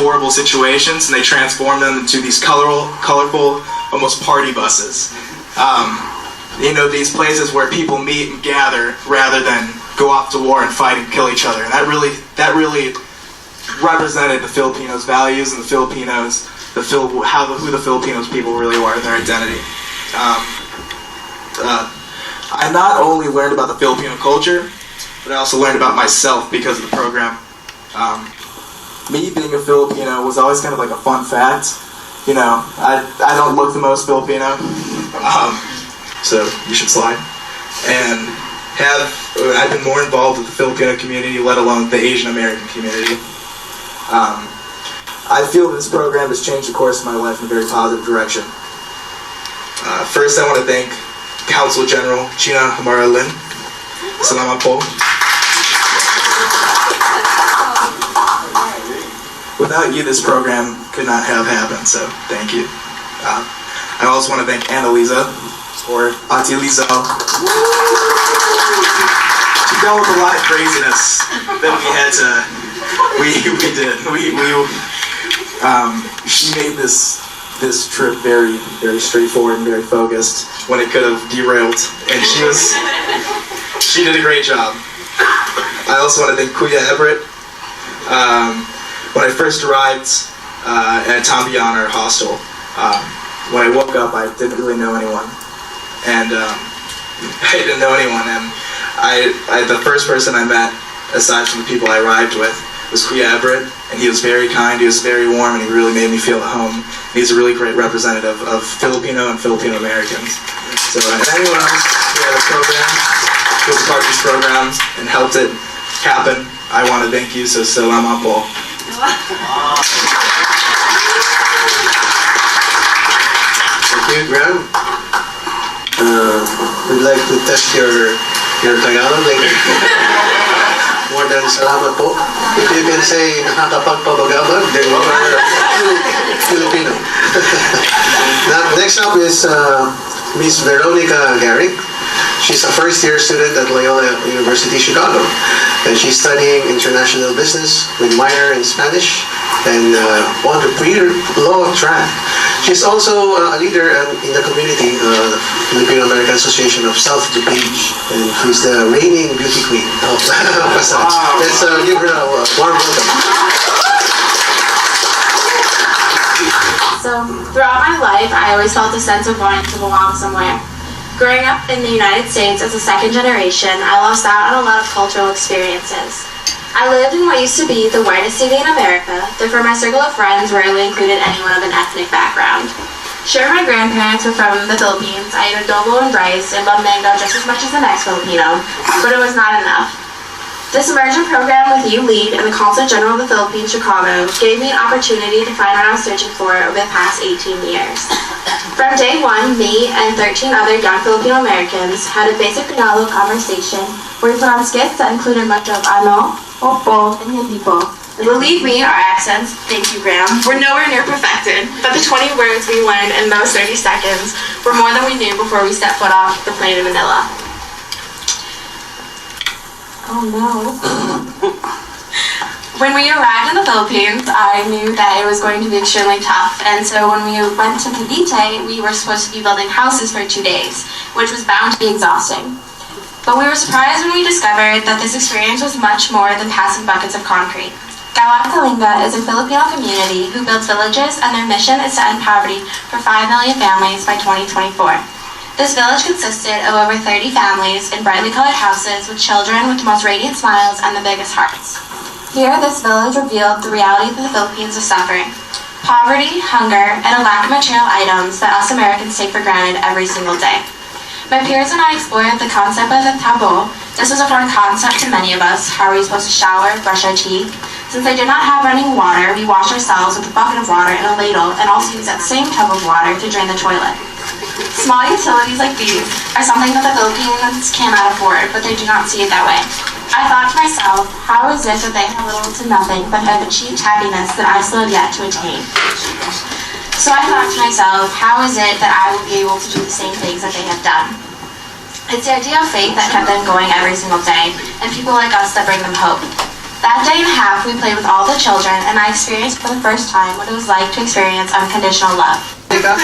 horrible situations, and they transform them into these colorful, almost party buses. These places where people meet and gather rather than go off to war and fight and kill each other. And that really represented the Filipinos' values and who the Filipinos people really are in their identity. I not only learned about the Filipino culture, but I also learned about myself because of the program. Me being a Filipino was always kind of like a fun fact. I don't look the most Filipino, so you should slide. And I've been more involved with the Filipino community, let alone the Asian American community. I feel this program has changed the course of my life in a very positive direction. First, I want to thank Council General Gina Hamara-Lin. Salamat po. Without you, this program could not have happened, so thank you. I also want to thank Annalisa, or Auntie Lisa. She dealt with a lot of craziness that we had to, she made this trip very, very straightforward and very focused when it could have derailed, and she did a great job. I also want to thank Kuya Everett. When I first arrived at Tambian, our hostel, when I woke up, I didn't really know anyone, and the first person I met, aside from the people I arrived with, was Kuya Everett, and he was very kind, he was very warm, and he really made me feel at home. He's a really great representative of Filipino and Filipino Americans. So anyone else who had a program, who was part of these programs and helped it happen, I want to thank you, so salamat po. Thank you, Graham. We'd like to test your Tagalog. More than salamat po. If you can say nakakapagpabagabag, then you are Filipino. Next up is Miss Veronica Garrick. She's a first-year student at Loyola University, Chicago. And she's studying international business with minor in Spanish and on the pre-law track. She's also a leader in the community, Filipino American Association of South DuPage, and she's the reigning beauty queen of Passage. Let's give her a warm welcome. So, throughout my life, I always felt a sense of wanting to belong somewhere. Growing up in the United States as a second generation, I lost out on a lot of cultural experiences. I lived in what used to be the whitest city in America, though for my circle of friends rarely included anyone of an ethnic background. Sure, my grandparents were from the Philippines. I ate adobo and rice and loved mango just as much as the next Filipino, but it was not enough. This immersion program with you lead and the Consul General of the Philippines, Chicago, gave me an opportunity to find what I was searching for over the past 18 years. From day one, me and 13 other young Filipino Americans had a basic Tagalog conversation where we put on skits that included much of ano, opo, and hindi po. Believe me, our accents, thank you Graham, were nowhere near perfected, but the 20 words we learned in those 30 seconds were more than we knew before we stepped foot off the plane in Manila. Oh no. When we arrived in the Philippines, I knew that it was going to be extremely tough, and so when we went to Cavite, we were supposed to be building houses for 2 days, which was bound to be exhausting. But we were surprised when we discovered that this experience was much more than passing buckets of concrete. Gawad Kalinga is a Filipino community who builds villages, and their mission is to end poverty for 5 million families by 2024. This village consisted of over 30 families in brightly colored houses with children with the most radiant smiles and the biggest hearts. Here, this village revealed the reality that the Philippines is suffering. Poverty, hunger, and a lack of material items that us Americans take for granted every single day. My peers and I explored the concept of the tabo. This was a foreign concept to many of us. How are we supposed to shower, brush our teeth? Since they did not have running water, we wash ourselves with a bucket of water and a ladle, and also use that same tub of water to drain the toilet. Small utilities like these are something that the Philippines cannot afford, but they do not see it that way. I thought to myself, how is it that they have little to nothing but have achieved happiness that I still have yet to attain? So I thought to myself, how is it that I will be able to do the same things that they have done? It's the idea of faith that kept them going every single day, and people like us that bring them hope. That day and a half, we played with all the children, and I experienced for the first time what it was like to experience unconditional love. Ika?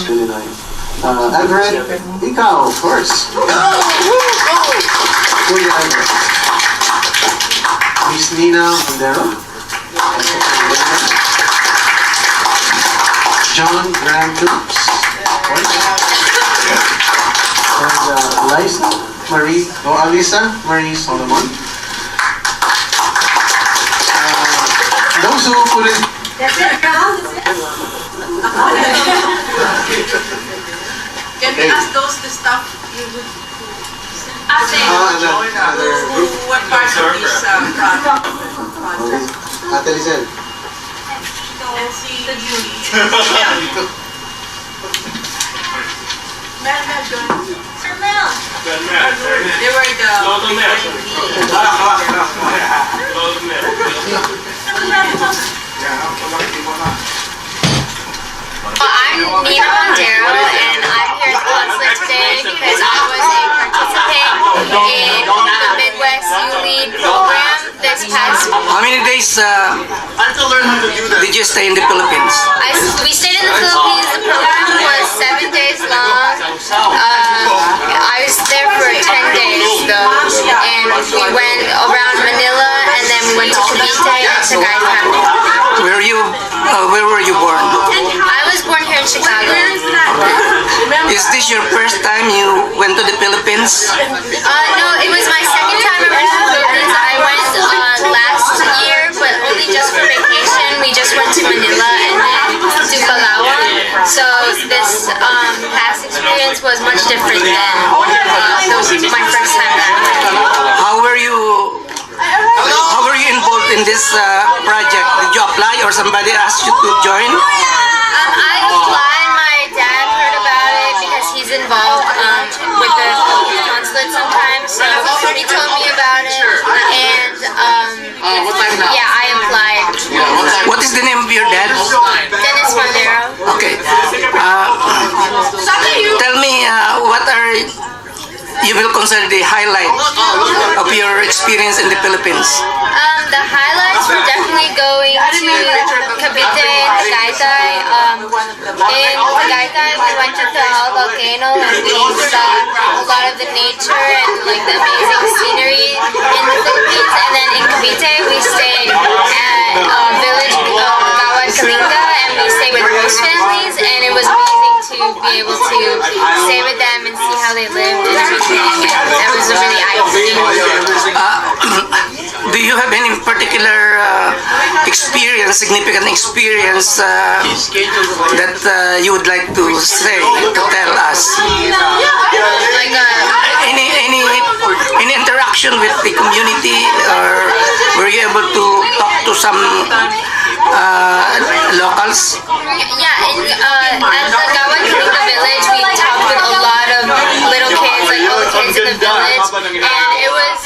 Really nice. Everett, ikaw, of course. Kuya Everett. Miss Nina Mondero. John Graham Phillips. And Liza Marie, Alisa Marie Solomon. Those who couldn't. That's it, Can we ask those the stuff you would Another group. who were part of this project? Ate Lizelle. And see the Julie. Mel, join. Sir Mel. They were I'm Nina Mondero, and I'm here at the consulate today because I was a participant in the Midwest U-Lead program this past week. How many days did you stay in the Philippines? We stayed in the Philippines. The program was 7 days long. I was there for 10 days though, and we went around Manila, and then we went to Cavite and Tagaytay. Where were you born? I was born here in Chicago. Is this your first time you went to the Philippines? No, it was my second time ever to the Philippines. I went last year, but only just for vacation. We just went to Manila and then to Palawan. So this past experience was much different than my first time back. How were you involved in this project? Did you apply or somebody asked you to join? I applied. My dad heard about it because he's involved with the consulate sometimes. So he told me about it, and yeah, I applied. What is the name of your dad? Dennis Mondero. Okay. Tell me what are you will consider the highlight of your experience in the Philippines? The highlights were definitely going to Cavite and Tagaytay. In Tagaytay, we went to the volcano and we saw a lot of the nature and like the amazing scenery in the Philippines. And then in Cavite, we stayed at a village Gawad Kalinga, and we stayed with host families, and it was amazing to be able to stay with them and see how they lived and everything. And that was a really eye-opening. Do you have any particular significant experience that you would like to say, to tell us? Like Any interaction with the community, or were you able to talk to some locals? yeah, at the Gawad Kalinga village, we talked with a lot of little kids, like all the kids in the village, and it was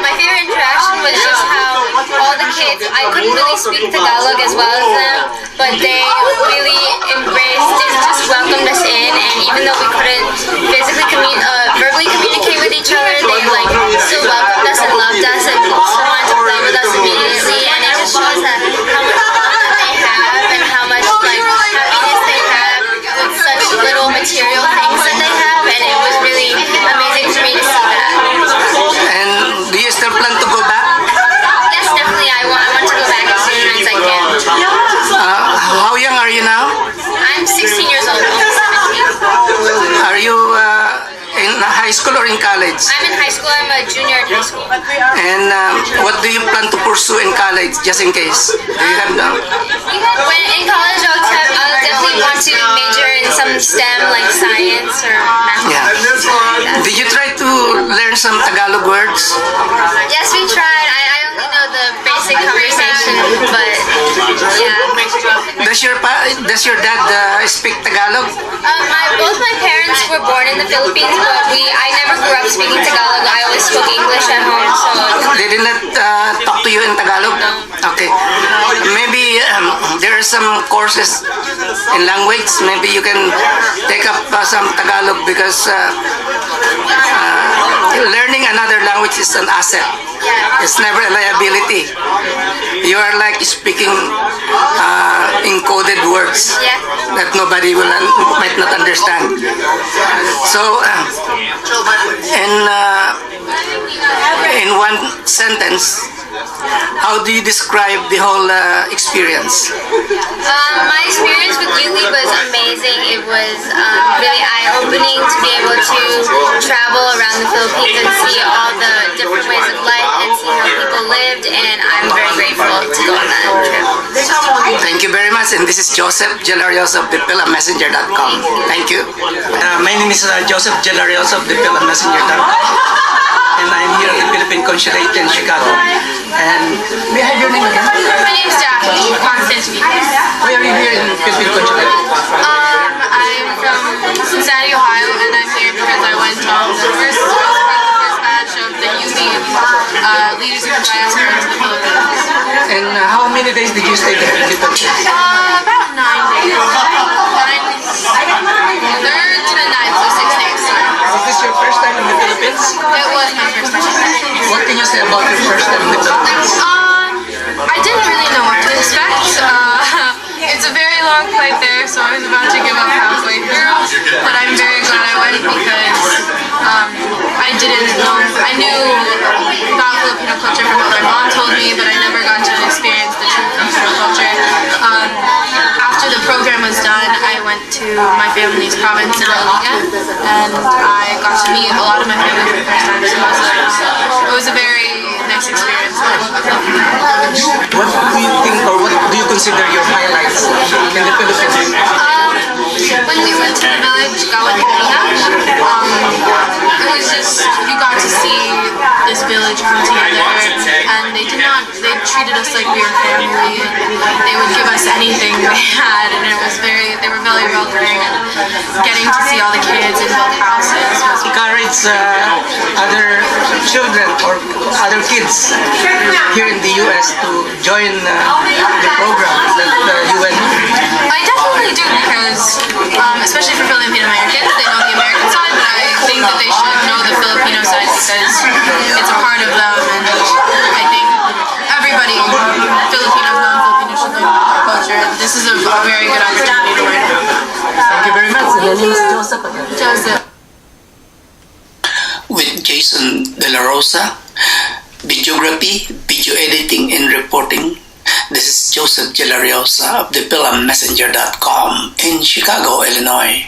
my favorite interaction was just how all the kids, I couldn't really speak Tagalog as well as them, but they really embraced and just welcomed us in, and even though we couldn't physically verbally communicate with each other, they like still welcomed us and loved us and also wanted to play with us immediately, and it just shows that how much fun that they have and how much like happiness they have with such little material things that they have, and it was really amazing for me to see that. And do you still plan to go back? Yes, definitely. I want to go back as soon as I can. How young are you now? I'm 16 years old, almost 17. Are you in high school or in college? I'm in high school. I'm a junior in high school. And what do you plan to pursue in college, just in case? Do you have now? When in college, I'll definitely want to major in some STEM like science or mathematics. Yeah. Did you try to learn some Tagalog words? Yes, we tried. I only know the basic conversation, but yeah. Does your dad speak Tagalog? Both my parents were born in the Philippines, but I never grew up speaking Tagalog. I always spoke English at home, so. They did not talk to you in Tagalog? Okay. Maybe there are some courses in language. Maybe you can take up some Tagalog because learning another language is an asset. It's never a liability. You are like speaking encoded words Yeah. that nobody might not understand. So, in one sentence, how do you describe the whole experience? My experience with Youth League was amazing. It was really eye-opening to be able to travel around the Philippines and see all the different ways of life and see how people lived, and I'm very grateful to go on that trip. Thank you very much. And this is Joseph Gelarios of thepilamessenger.com. Thank you. My name is Joseph Gelarios of thepilamessenger.com. And I'm here at the Philippine Consulate in Chicago. And may I have your name again? My name's Jackie Constantine. Why are you here in the Philippine Consulate? I'm from Cincinnati, Ohio, and I'm here because I went on the first batch of the UV Leaders in Diaspora to the Philippines. And how many days did you stay there in the Philippines? About 9 days. 3rd to the 9th, so 6 days. Is this your first time in the Philippines? It was my first time. What can you say about your first time in the Philippines? I didn't really know what to expect. It's a very long flight there, so I was about to give up halfway through. But I'm very glad I went because I didn't know. I knew about Filipino culture from what my mom told me, but I never got to experience the true Filipino culture. After the program was done, I went to my family's province in Alaska, and I got to meet a lot of my family for the first time. So it was a very nice experience. What do you think, or what do you consider your highlights in the Philippines? When we went to the village, Gawad it was just, you got to see this village come together, and they treated us like we were family, and they would give us anything they had, and they were very welcoming, and getting to see all the kids and build houses was Encourage other children or other kids here in the U.S. to join the program that you went to. I definitely do because, especially for Filipino Americans, they know the American side, but I think that they should know the Filipino side because it's a part of them, and I think everybody, Filipinos know Filipinos should learn about their culture. This is a very good opportunity to learn. Thank you very much. Your name is Joseph again. Joseph. With Jason De La Rosa, videography, video editing, and reporting. This is Joseph Gelarios of thepilamessenger.com in Chicago, Illinois.